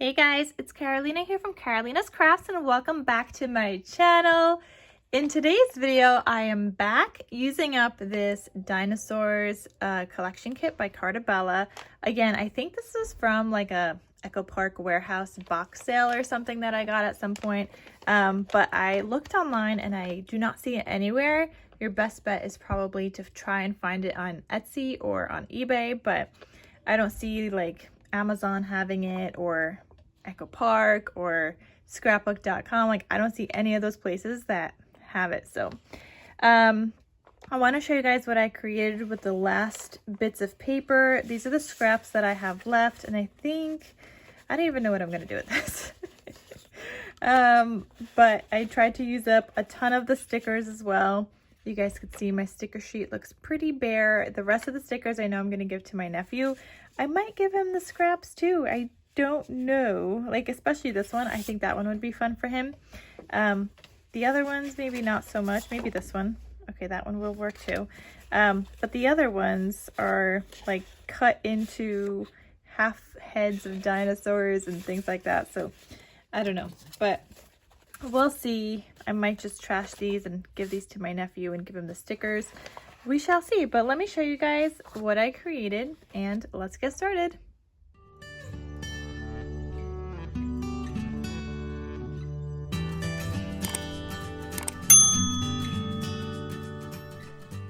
Hey guys, it's Carolina here from KarolinasKrafts and welcome back to my channel. In today's video, I am back using up this Dinosaurs collection kit by Cartabella. Again, I think this is from like a Echo Park warehouse box sale or something that I got at some point. But I looked online and I do not see it anywhere. Your best bet is probably to try and find it on Etsy or on eBay, but I don't see like Amazon having it or Echo Park or scrapbook.com. Like I don't see any of those places that have it. So I want to show you guys what I created with the last bits of paper. These are the scraps that I have left, and I think I don't even know what I'm going to do with this. But I tried to use up a ton of the stickers as well. You guys could see my sticker sheet looks pretty bare. The rest of the stickers I know I'm going to give to my nephew. I might give him the scraps too. I don't know, like especially this one. I think that one would be fun for him. The other ones maybe not so much. Maybe this one. Okay, that one will work too. But the other ones are like cut into half heads of dinosaurs and things like that. So I don't know, but we'll see. I might just trash these and give these to my nephew and give him the stickers. We shall see, but let me show you guys what I created and let's get started.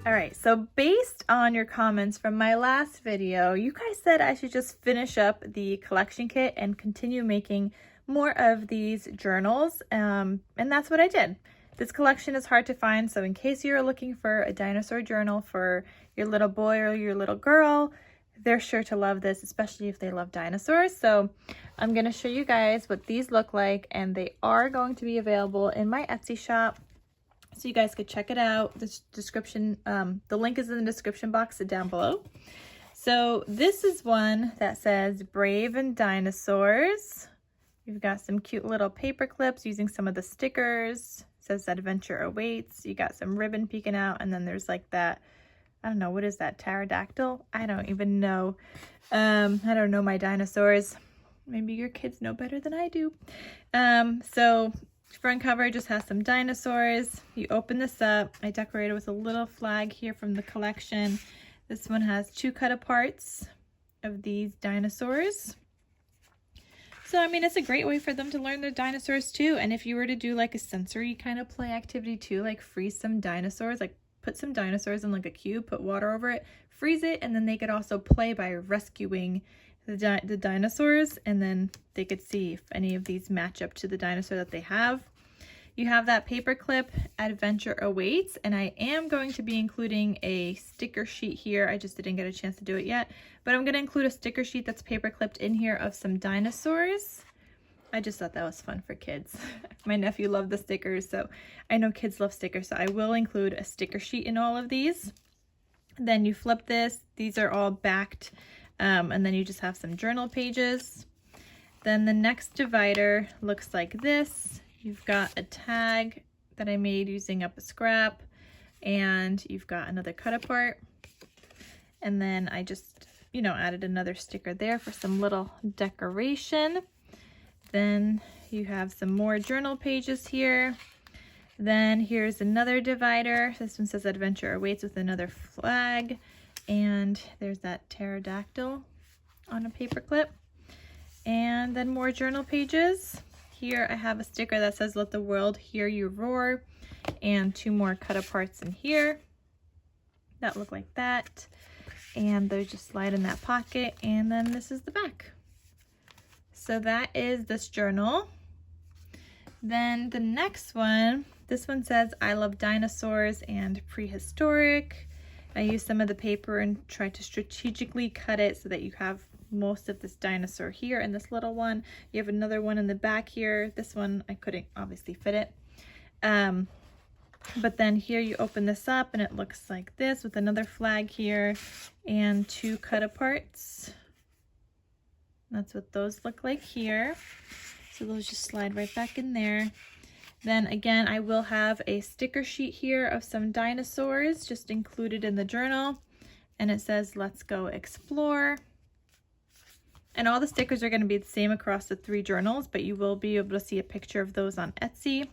All right, so based on your comments from my last video, you guys said I should just finish up the collection kit and continue making more of these journals, and that's what I did. This collection is hard to find, so in case you're looking for a dinosaur journal for your little boy or your little girl, they're sure to love this, especially if they love dinosaurs. So I'm going to show you guys what these look like, and they are going to be available in my Etsy shop. So you guys could check it out. The description, the link is in the description box down below. So this is one that says Brave and Dinosaurs. You've got some cute little paper clips using some of the stickers. It says Adventure Awaits. You got some ribbon peeking out, and then there's like that, I don't know, what is that, pterodactyl? I don't even know. I don't know my dinosaurs. Maybe your kids know better than I do. So front cover just has some dinosaurs. You open this up. I decorated with a little flag here from the collection. This one has 2 cut aparts of these dinosaurs. So, I mean, it's a great way for them to learn the dinosaurs too. And if you were to do like a sensory kind of play activity too, like freeze some dinosaurs, like put some dinosaurs in like a cube, put water over it, freeze it, and then they could also play by rescuing the dinosaurs, and then they could see if any of these match up to the dinosaur that they have. You have that paper clip, Adventure Awaits, and I am going to be including a sticker sheet here. I just didn't get a chance to do it yet, but I'm going to include a sticker sheet that's paper clipped in here of some dinosaurs. I just thought that was fun for kids. My nephew loved the stickers, so I know kids love stickers, so I will include a sticker sheet in all of these. Then you flip this. These are all backed. And then you just have some journal pages. Then the next divider looks like this. You've got a tag that I made using up a scrap, and you've got another cut apart. And then I just, you know, added another sticker there for some little decoration. Then you have some more journal pages here. Then here's another divider. This one says Adventure Awaits with another flag. And there's that pterodactyl on a paper clip. And then more journal pages. Here I have a sticker that says Let the World Hear You Roar, and 2 more cut aparts in here that look like that. And those just slide in that pocket, and then this is the back. So that is this journal. Then the next one, this one says I Love Dinosaurs and Prehistoric. I used some of the paper and tried to strategically cut it so that you have most of this dinosaur here and this little one. You have another one in the back here. This one, I couldn't obviously fit it. But then here you open this up and it looks like this with another flag here and 2 cut aparts. That's what those look like here. So those just slide right back in there. Then again, I will have a sticker sheet here of some dinosaurs just included in the journal. And it says, Let's Go Explore. And all the stickers are going to be the same across the 3 journals, but you will be able to see a picture of those on Etsy,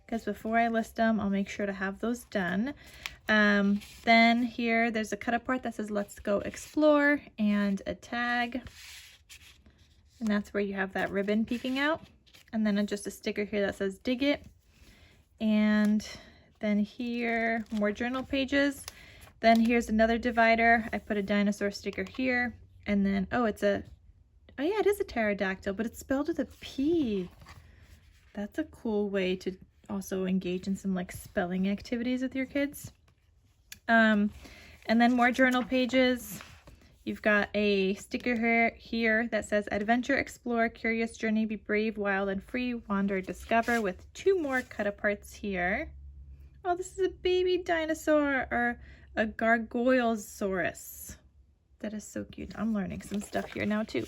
because before I list them, I'll make sure to have those done. Then here, there's a cut apart that says, "Let's go explore," and a tag. And that's where you have that ribbon peeking out. And then just a sticker here that says, "Dig It." And then here, more journal pages. Then here's another divider. I put a dinosaur sticker here. And then, oh yeah, it is a pterodactyl, but it's spelled with a P. That's a cool way to also engage in some like spelling activities with your kids. And then more journal pages. You've got a sticker here that says, "Adventure, explore, curious journey, be brave, wild and free, wander, discover," with 2 more cut aparts here. Oh, this is a baby dinosaur, or a Gargoylesaurus. That is so cute. I'm learning some stuff here now too.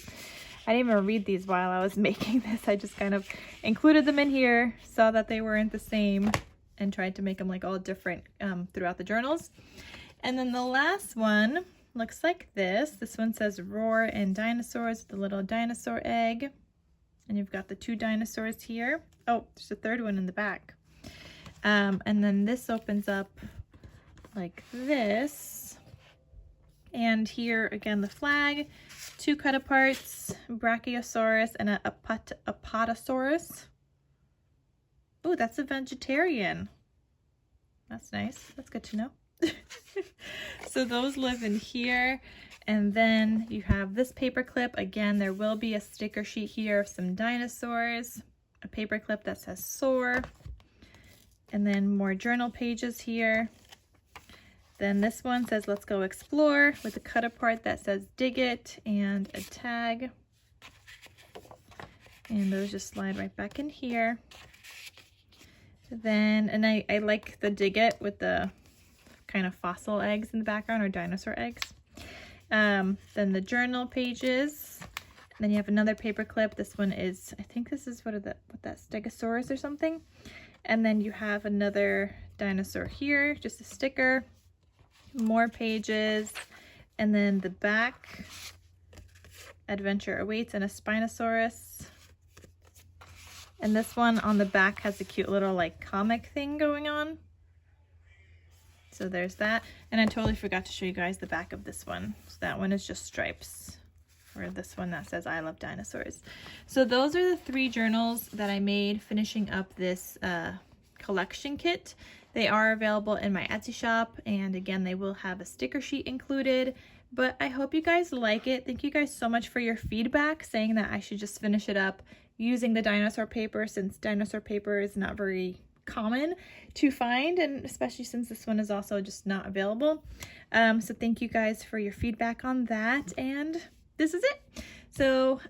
I didn't even read these while I was making this. I just kind of included them in here, saw that they weren't the same, and tried to make them like all different throughout the journals. And then the last one looks like this. This one says "Roar and Dinosaurs," with the little dinosaur egg. And you've got the 2 dinosaurs here. Oh, there's a 3rd one in the back. And then this opens up like this. And here again, the flag, 2 cut aparts, Brachiosaurus and a Apatosaurus. Oh, that's a vegetarian. That's nice. That's good to know. So those live in here. And then you have this paper clip. Again, there will be a sticker sheet here of some dinosaurs, a paper clip that says "Soar," and then more journal pages here. Then this one says "Let's go explore," with a cut apart that says "Dig It," and a tag. And those just slide right back in here. Then, and I like the "Dig It" with the kind of fossil eggs in the background, or dinosaur eggs. Then the journal pages. And then you have another paper clip. This one is, I think this is what that Stegosaurus or something. And then you have another dinosaur here, just a sticker. More pages. And then the back, "Adventure awaits," and a Spinosaurus. And this one on the back has a cute little like comic thing going on. So there's that. And I totally forgot to show you guys the back of this one. So that one is just stripes. Or this one that says "I love dinosaurs." So those are the 3 journals that I made finishing up this collection kit. They are available in my Etsy shop, and again, they will have a sticker sheet included. But I hope you guys like it. Thank you guys so much for your feedback, saying that I should just finish it up using the dinosaur paper, since dinosaur paper is not very common to find, and especially since this one is also just not available. So thank you guys for your feedback on that, and this is it. So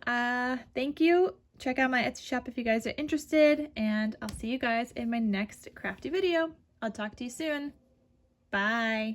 thank you. Check out my Etsy shop if you guys are interested, and I'll see you guys in my next crafty video. I'll talk to you soon. Bye.